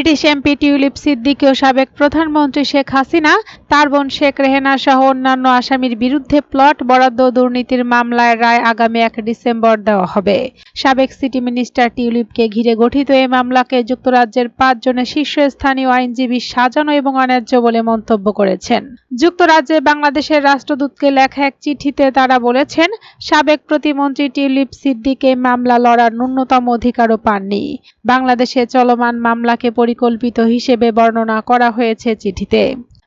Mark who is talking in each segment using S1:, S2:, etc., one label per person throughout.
S1: British MP tulip Siddiqui ও সাবেক প্রধানমন্ত্রী শেখ হাসিনা, তার বোন শেখ রেহেনা সহ অন্যান্য আসামির বিরুদ্ধে প্লট বরাদ্দ দুর্নীতির মামলার রায় আগামী 1 ডিসেম্বর দেওয়া হবে। সাবেক সিটি মিনিস্টার টিউলিপকে ঘিরে গঠিত এই মামলাকে যুক্তরাজ্যের 5 জনের শীর্ষস্থানীয় আইনজীবী সাজানো এবং অন্যায্য বলে মন্তব্য করেছেন। যুক্তরাজ্যে বাংলাদেশের রাষ্ট্রদূতকে লেখা এক চিঠিতে তারা বলেছেন, সাবেক প্রতিমন্ত্রী টিউলিপ সিদ্দিক এই মামলা লড়ার ন্যূনতম অধিকারও পাননি। বাংলাদেশে চলমান মামলাকে পরিকল্পিত হিসেবে বর্ণনা করা হয়েছে চিঠিতে।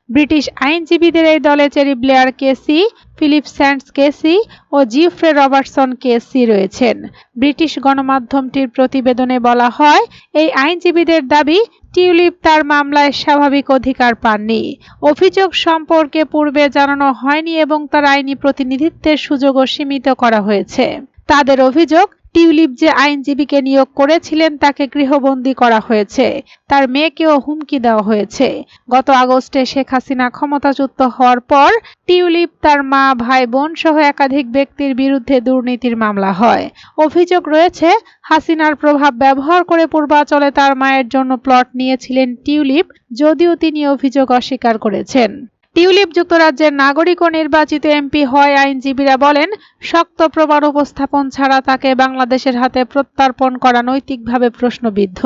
S1: ব্রিটিশ আইনজীবীদের এই দলে চেরি ব্লেয়ার কেসি, ফিলিপ স্যান্ডস কেসি ও জিফ্রে রবার্টসন কেসি রয়েছেন। ব্রিটিশ গণমাধ্যমটির প্রতিবেদনে বলা হয়, এই আইনজীবীদের দাবি, টিউলিপ তার মামলায় স্বাভাবিক অধিকার পাননি। অভিযোগ সম্পর্কে পূর্বে জানানো হয়নি এবং তার আইনি প্রতিনিধিত্বের সুযোগও সীমিত করা হয়েছে। তাদের অভিযোগ, টিউলিপ যে আইনজীবীকে নিয়োগ করেছিলেন তাকে গৃহবন্দী করা হয়েছে। তার মেয়েকেও হুমকি দেওয়া হয়েছে। গত আগস্টে শেখ হাসিনা ক্ষমতাচ্যুত হওয়ার পর টিউলিপ, তার মা, ভাই, বোন সহ একাধিক ব্যক্তির বিরুদ্ধে দুর্নীতির মামলা হয়। অভিযোগ রয়েছে, হাসিনার প্রভাব ব্যবহার করে পূর্বাঞ্চলে তার মায়ের জন্য প্লট নিয়েছিলেন টিউলিপ, যদিও তিনি অভিযোগ অস্বীকার করেছেন। টিউলিপ যুক্তরাজ্যের নাগরিক ও নির্বাচিত এমপি হয় আইনজীবীরা বলেন, শক্ত প্রমাণ উপস্থাপন ছাড়া তাকে বাংলাদেশের হাতে প্রত্যর্পণ করা নৈতিকভাবে প্রশ্নবিদ্ধ।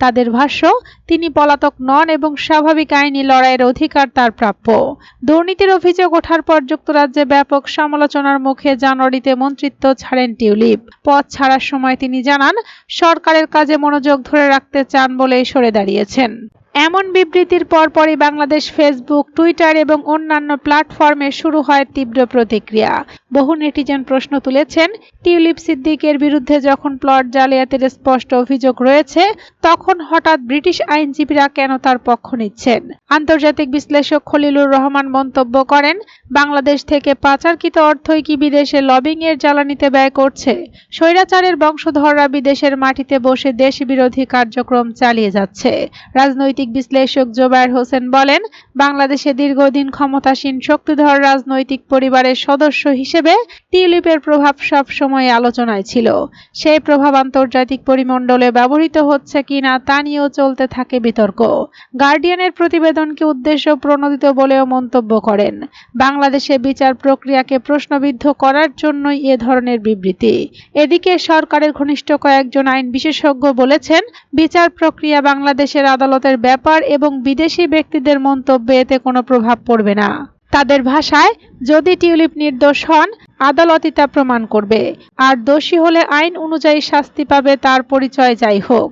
S1: তাদের ভাষ্য, তিনি পলাতক নন এবং স্বাভাবিক আইনি লড়াইয়ের অধিকার তার প্রাপ্য। দুর্নীতির অভিযোগ ওঠার পর যুক্তরাজ্যে ব্যাপক সমালোচনার মুখে জানুয়ারিতে মন্ত্রিত্ব ছাড়েন টিউলিপ। পদ ছাড়ার সময় তিনি জানান, সরকারের কাজে মনোযোগ ধরে রাখতে চান বলেই সরে দাঁড়িয়েছেন। এমন বিবৃতির পরপরই বাংলাদেশ ফেসবুক, টুইটার এবং অন্যান্য প্ল্যাটফর্মে শুরু হয় তীব্র প্রতিক্রিয়া। বহু নেটিজেন প্রশ্ন তুলেছেন, টিউলিপ সিদ্দিকের বিরুদ্ধে যখন প্লট জালিয়াতির স্পষ্ট অভিযোগ রয়েছে, তখন হঠাৎ ব্রিটিশ আইনজীবীরা কেন তার পক্ষ নিচ্ছেন? আন্তর্জাতিক বিশ্লেষক খলিলুর রহমান মন্তব্য করেন, বাংলাদেশ থেকে পাচারকৃত অর্থই কি বিদেশে লবিংয়ের জ্বালানিতে ব্যয় করছে? স্বৈরাচারের বংশধররা বিদেশের মাটিতে বসে দেশ বিরোধী কার্যক্রম চালিয়ে যাচ্ছে। রাজনৈতিক বিশ্লেষক জোবায়ের হোসেন বলেন, বাংলাদেশে দীর্ঘদিন ক্ষমতাসীন শক্তিধর রাজনৈতিক পরিবারের সদস্য হিসেবে টিউলিপের প্রভাব সব সময় আলোচনায় ছিল। সেই প্রভাব আন্তর্জাতিক পরিমণ্ডলে ব্যবহৃত হচ্ছে কিনা তা নিয়েও চলতে থাকে বিতর্ক। গার্ডিয়ানের প্রতিবেদনকে উদ্দেশ্য প্রণোদিত বলেও মন্তব্য করেন, বাংলাদেশে বিচার প্রক্রিয়াকে প্রশ্নবিদ্ধ করার জন্যই এ ধরনের বিবৃতি। এদিকে সরকারের ঘনিষ্ঠ কয়েকজন আইন বিশেষজ্ঞ বলেছেন, বিচার প্রক্রিয়া বাংলাদেশের আদালতের ব্যাপার এবং বিদেশি ব্যক্তিদের মন্তব্যে এতে কোনো প্রভাব পড়বে না। তাদের ভাষায়, যদি টিউলিপ নির্দোষ হন, আদালতই তা প্রমাণ করবে, আর দোষী হলে আইন অনুযায়ী শাস্তি পাবে, তার পরিচয় যাই হোক।